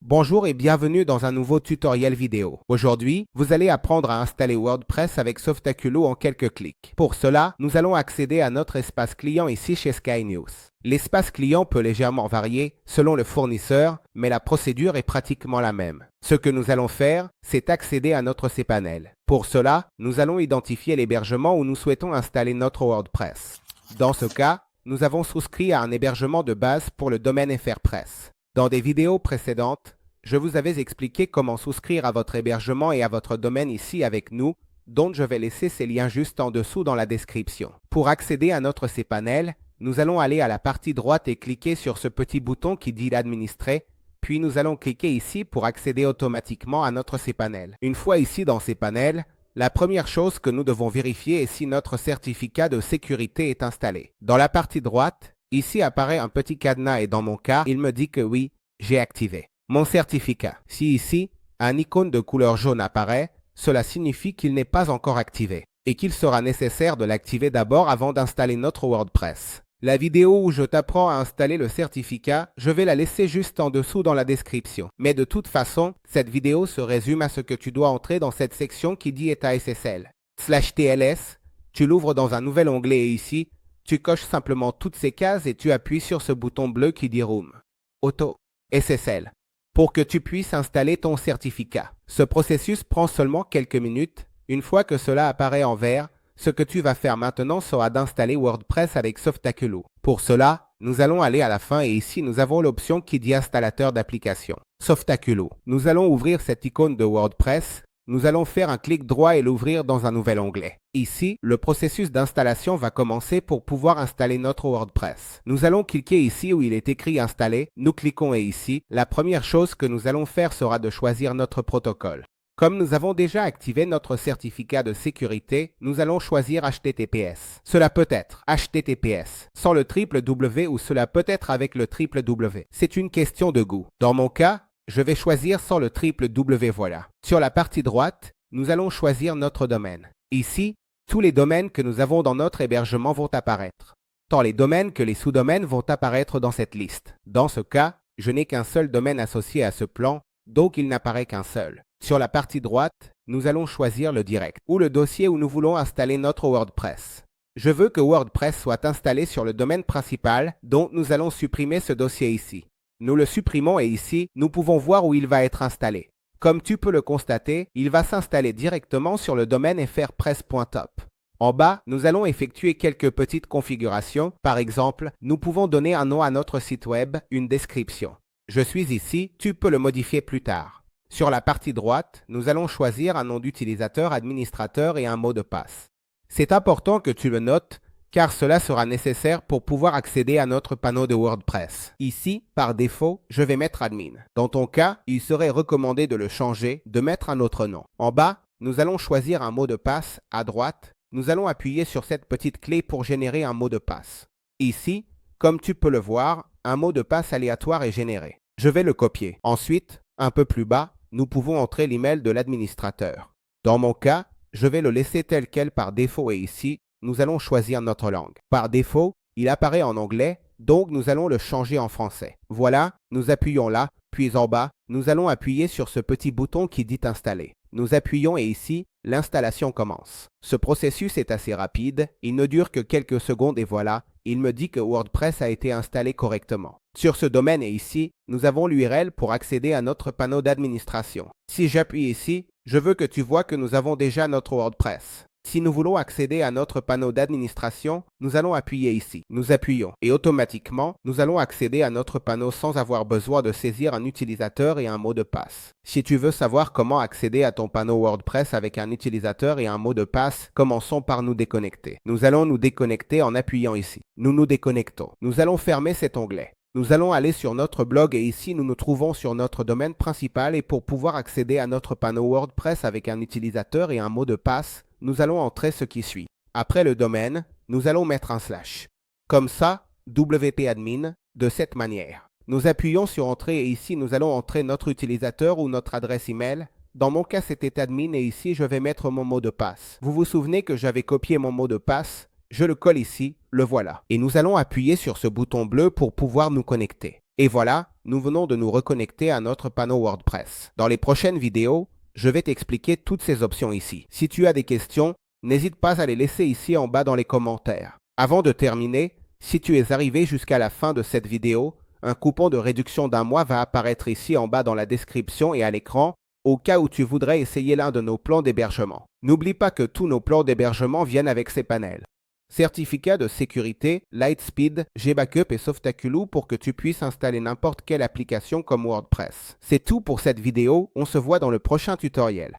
Bonjour et bienvenue dans un nouveau tutoriel vidéo. Aujourd'hui, vous allez apprendre à installer WordPress avec Softaculous en quelques clics. Pour cela, nous allons accéder à notre espace client ici chez Sky News. L'espace client peut légèrement varier selon le fournisseur, mais la procédure est pratiquement la même. Ce que nous allons faire, c'est accéder à notre cPanel. Pour cela, nous allons identifier l'hébergement où nous souhaitons installer notre WordPress. Dans ce cas, nous avons souscrit à un hébergement de base pour le domaine FRPress. Dans des vidéos précédentes, je vous avais expliqué comment souscrire à votre hébergement et à votre domaine ici avec nous, dont je vais laisser ces liens juste en dessous dans la description. Pour accéder à notre cPanel, nous allons aller à la partie droite et cliquer sur ce petit bouton qui dit l'administrer, puis nous allons cliquer ici pour accéder automatiquement à notre cPanel. Une fois ici dans cPanel, la première chose que nous devons vérifier est si notre certificat de sécurité est installé. Dans la partie droite, ici apparaît un petit cadenas et dans mon cas, il me dit que oui, j'ai activé mon certificat. Si ici, un icône de couleur jaune apparaît, cela signifie qu'il n'est pas encore activé et qu'il sera nécessaire de l'activer d'abord avant d'installer notre WordPress. La vidéo où je t'apprends à installer le certificat, je vais la laisser juste en dessous dans la description. Mais de toute façon, cette vidéo se résume à ce que tu dois entrer dans cette section qui dit état SSL. /TLS, tu l'ouvres dans un nouvel onglet et ici, tu coches simplement toutes ces cases et tu appuies sur ce bouton bleu qui dit Room. Auto SSL. Pour que tu puisses installer ton certificat. Ce processus prend seulement quelques minutes. Une fois que cela apparaît en vert, ce que tu vas faire maintenant sera d'installer WordPress avec Softaculous. Pour cela, nous allons aller à la fin et ici nous avons l'option qui dit installateur d'application. Softaculous. Nous allons ouvrir cette icône de WordPress. Nous allons faire un clic droit et l'ouvrir dans un nouvel onglet. Ici, le processus d'installation va commencer pour pouvoir installer notre WordPress. Nous allons cliquer ici où il est écrit installer. Nous cliquons et ici, la première chose que nous allons faire sera de choisir notre protocole. Comme nous avons déjà activé notre certificat de sécurité, nous allons choisir HTTPS. Cela peut être HTTPS sans le www ou cela peut être avec le www. C'est une question de goût. Dans mon cas, je vais choisir sans le www, voilà. Sur la partie droite, nous allons choisir notre domaine. Ici, tous les domaines que nous avons dans notre hébergement vont apparaître, tant les domaines que les sous-domaines vont apparaître dans cette liste. Dans ce cas, je n'ai qu'un seul domaine associé à ce plan, donc il n'apparaît qu'un seul. Sur la partie droite, nous allons choisir le direct, ou le dossier où nous voulons installer notre WordPress. Je veux que WordPress soit installé sur le domaine principal, donc nous allons supprimer ce dossier ici. Nous le supprimons et ici, nous pouvons voir où il va être installé. Comme tu peux le constater, il va s'installer directement sur le domaine frpress.top. En bas, nous allons effectuer quelques petites configurations. Par exemple, nous pouvons donner un nom à notre site web, une description. Je suis ici, tu peux le modifier plus tard. Sur la partie droite, nous allons choisir un nom d'utilisateur, administrateur et un mot de passe. C'est important que tu le notes, car cela sera nécessaire pour pouvoir accéder à notre panneau de WordPress. Ici, par défaut, je vais mettre admin. Dans ton cas, il serait recommandé de le changer, de mettre un autre nom. En bas, nous allons choisir un mot de passe. À droite, nous allons appuyer sur cette petite clé pour générer un mot de passe. Ici, comme tu peux le voir, un mot de passe aléatoire est généré. Je vais le copier. Ensuite, un peu plus bas, nous pouvons entrer l'email de l'administrateur. Dans mon cas, je vais le laisser tel quel par défaut et ici, nous allons choisir notre langue. Par défaut, il apparaît en anglais, donc nous allons le changer en français. Voilà, nous appuyons là, puis en bas, nous allons appuyer sur ce petit bouton qui dit installer. Nous appuyons et ici, l'installation commence. Ce processus est assez rapide, il ne dure que quelques secondes et voilà, il me dit que WordPress a été installé correctement. Sur ce domaine et ici, nous avons l'URL pour accéder à notre panneau d'administration. Si j'appuie ici, je veux que tu vois que nous avons déjà notre WordPress. Si nous voulons accéder à notre panneau d'administration, nous allons appuyer ici. Nous appuyons et automatiquement, nous allons accéder à notre panneau sans avoir besoin de saisir un utilisateur et un mot de passe. Si tu veux savoir comment accéder à ton panneau WordPress avec un utilisateur et un mot de passe, commençons par nous déconnecter. Nous allons nous déconnecter en appuyant ici. Nous nous déconnectons. Nous allons fermer cet onglet. Nous allons aller sur notre blog et ici nous nous trouvons sur notre domaine principal et pour pouvoir accéder à notre panneau WordPress avec un utilisateur et un mot de passe, nous allons entrer ce qui suit. Après le domaine, nous allons mettre un slash. Comme ça, wp-admin, de cette manière. Nous appuyons sur entrée et ici nous allons entrer notre utilisateur ou notre adresse email. Dans mon cas c'était admin et ici je vais mettre mon mot de passe. Vous vous souvenez que j'avais copié mon mot de passe? Je le colle ici, le voilà. Et nous allons appuyer sur ce bouton bleu pour pouvoir nous connecter. Et voilà, nous venons de nous reconnecter à notre panneau WordPress. Dans les prochaines vidéos, je vais t'expliquer toutes ces options ici. Si tu as des questions, n'hésite pas à les laisser ici en bas dans les commentaires. Avant de terminer, si tu es arrivé jusqu'à la fin de cette vidéo, un coupon de réduction d'un mois va apparaître ici en bas dans la description et à l'écran, au cas où tu voudrais essayer l'un de nos plans d'hébergement. N'oublie pas que tous nos plans d'hébergement viennent avec ces panels. Certificat de sécurité, Lightspeed, GBackup et Softaculous pour que tu puisses installer n'importe quelle application comme WordPress. C'est tout pour cette vidéo, on se voit dans le prochain tutoriel.